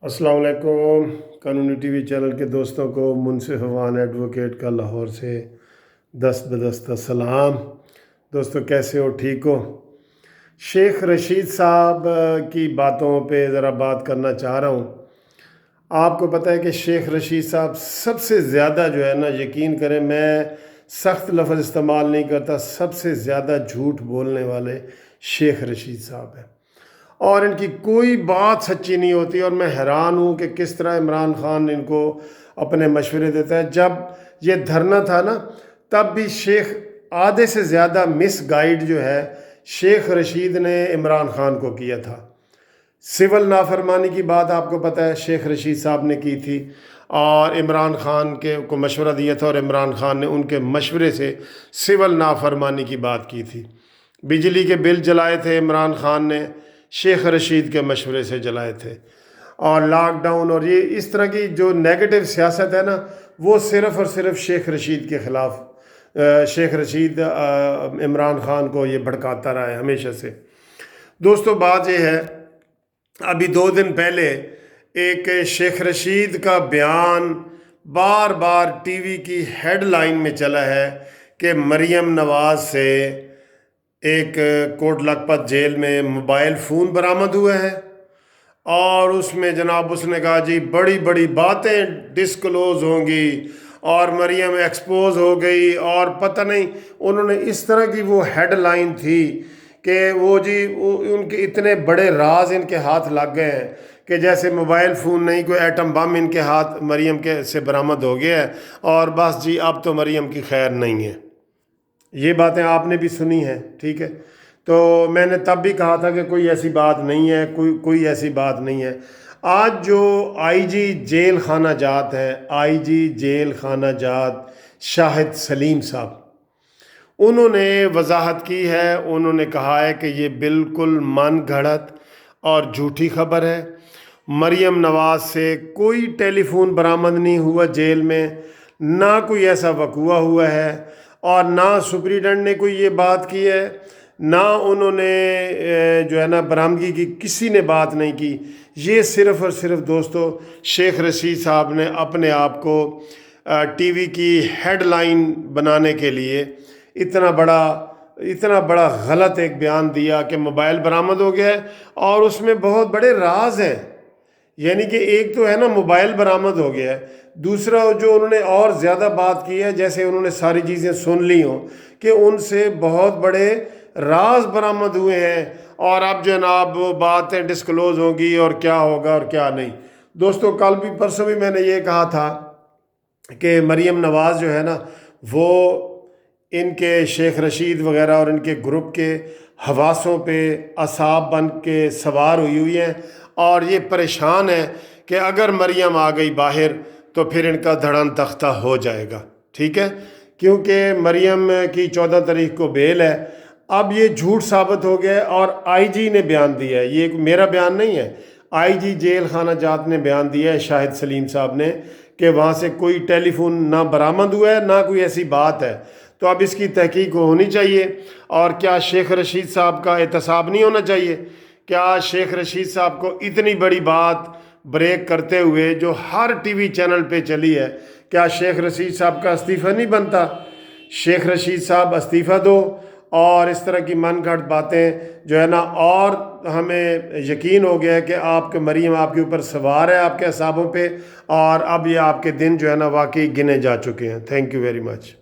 अस्सलाम वालेकुम। कानूनी टीवी चैनल के दोस्तों को मुंसिफ अवान एडवोकेट का लाहौर से दस्त बदस्त सलाम। दोस्तों कैसे हो, ठीक हो? शेख रशीद साहब की बातों पे ज़रा बात करना चाह रहा हूँ। आपको पता है कि शेख रशीद साहब सबसे ज़्यादा जो है ना, यकीन करें मैं सख्त लफ्ज़ इस्तेमाल नहीं करता, सबसे ज़्यादा झूठ बोलने वाले शेख रशीद साहब हैं और इनकी कोई बात सच्ची नहीं होती। और मैं हैरान हूँ कि किस तरह इमरान खान इनको अपने मशवरे देता है। जब ये धरना था ना, तब भी शेख आधे से ज़्यादा मिस गाइड जो है शेख रशीद ने इमरान खान को किया था। सिविल नाफरमानी की बात आपको पता है शेख रशीद साहब ने की थी और इमरान खान के को मशवरा दिया था और इमरान खान ने उनके मशवरे से सिविल नाफरमानी की बात की थी। बिजली के बिल जलाए थे इमरान खान ने, शेख रशीद के मशवरे से जलाए थे। और लॉकडाउन और ये इस तरह की जो नेगेटिव सियासत है ना, वो सिर्फ़ और सिर्फ शेख रशीद के ख़िलाफ़, शेख रशीद इमरान खान को ये भड़काता रहा है हमेशा से। दोस्तों बात ये है, अभी 2 दिन पहले एक शेख रशीद का बयान बार बार टीवी की हेडलाइन में चला है कि मरीम नवाज़ से एक कोट लखपत जेल में मोबाइल फ़ोन बरामद हुए हैं और उसमें जनाब उसने कहा जी बड़ी बड़ी बातें डिस्क्लोज़ होंगी और मरीम एक्सपोज हो गई और पता नहीं, उन्होंने इस तरह की वो हेडलाइन थी कि वो उनके इतने बड़े राज इनके हाथ लग गए हैं कि जैसे मोबाइल फ़ोन नहीं, कोई एटम बम इनके हाथ मरीम के से बरामद हो गया है और बस जी अब तो मरीम की खैर नहीं है। ये बातें आपने भी सुनी हैं, ठीक है। तो मैंने तब भी कहा था कि कोई ऐसी बात नहीं है, कोई ऐसी बात नहीं है। आज जो आईजी जेल खाना जात है, आईजी जेल खाना जात शाहिद सलीम साहब, उन्होंने वजाहत की है। उन्होंने कहा है कि ये बिल्कुल मन गढ़ंत और झूठी खबर है। मरीम नवाज़ से कोई टेलीफोन बरामद नहीं हुआ जेल में, ना कोई ऐसा वकूआ हुआ है और ना सुप्रीडेंट ने कोई ये बात की है, ना उन्होंने जो है ना बरामदगी की किसी ने बात नहीं की। ये सिर्फ़ और सिर्फ दोस्तों शेख रशीद साहब ने अपने आप को टीवी की हेडलाइन बनाने के लिए इतना बड़ा गलत एक बयान दिया कि मोबाइल बरामद हो गया है और उसमें बहुत बड़े राज हैं। यानी कि एक तो है ना मोबाइल बरामद हो गया है, दूसरा जो उन्होंने और ज़्यादा बात की है, जैसे उन्होंने सारी चीज़ें सुन ली हों कि उनसे बहुत बड़े राज बरामद हुए हैं और अब जनाब वो बातें डिस्क्लोज़ होंगी और क्या होगा और क्या नहीं। दोस्तों कल भी परसों भी मैंने ये कहा था कि मरीम नवाज़ जो है ना, वो इनके शेख रशीद वगैरह और इनके ग्रुप के हवासों पे असाब बन के सवार हुई हैं और ये परेशान है कि अगर मरीम आ गई बाहर तो फिर इनका धड़न तख्ता हो जाएगा, ठीक है। क्योंकि मरीम की 14 तारीख को बेल है। अब ये झूठ साबित हो गया है और आईजी ने बयान दिया है, ये मेरा बयान नहीं है, आईजी जेल खाना जात ने बयान दिया है शाहिद सलीम साहब ने कि वहाँ से कोई टेलीफोन ना बरामद हुआ है, ना कोई ऐसी बात है। तो अब इसकी तहकीक होनी चाहिए। और क्या शेख रशीद साहब का एहतसाब नहीं होना चाहिए? क्या शेख रशीद साहब को इतनी बड़ी बात ब्रेक करते हुए जो हर टीवी चैनल पे चली है, क्या शेख रशीद साहब का इस्तीफ़ा नहीं बनता? शेख रशीद साहब इस्तीफ़ा दो और इस तरह की मन गढ़ंत बातें जो है ना, और हमें यकीन हो गया है कि आपके मरीम आपके ऊपर सवार है, आपके असाबों पे, और अब ये आपके दिन जो है ना वाकई गिने जा चुके हैं। Thank you very much.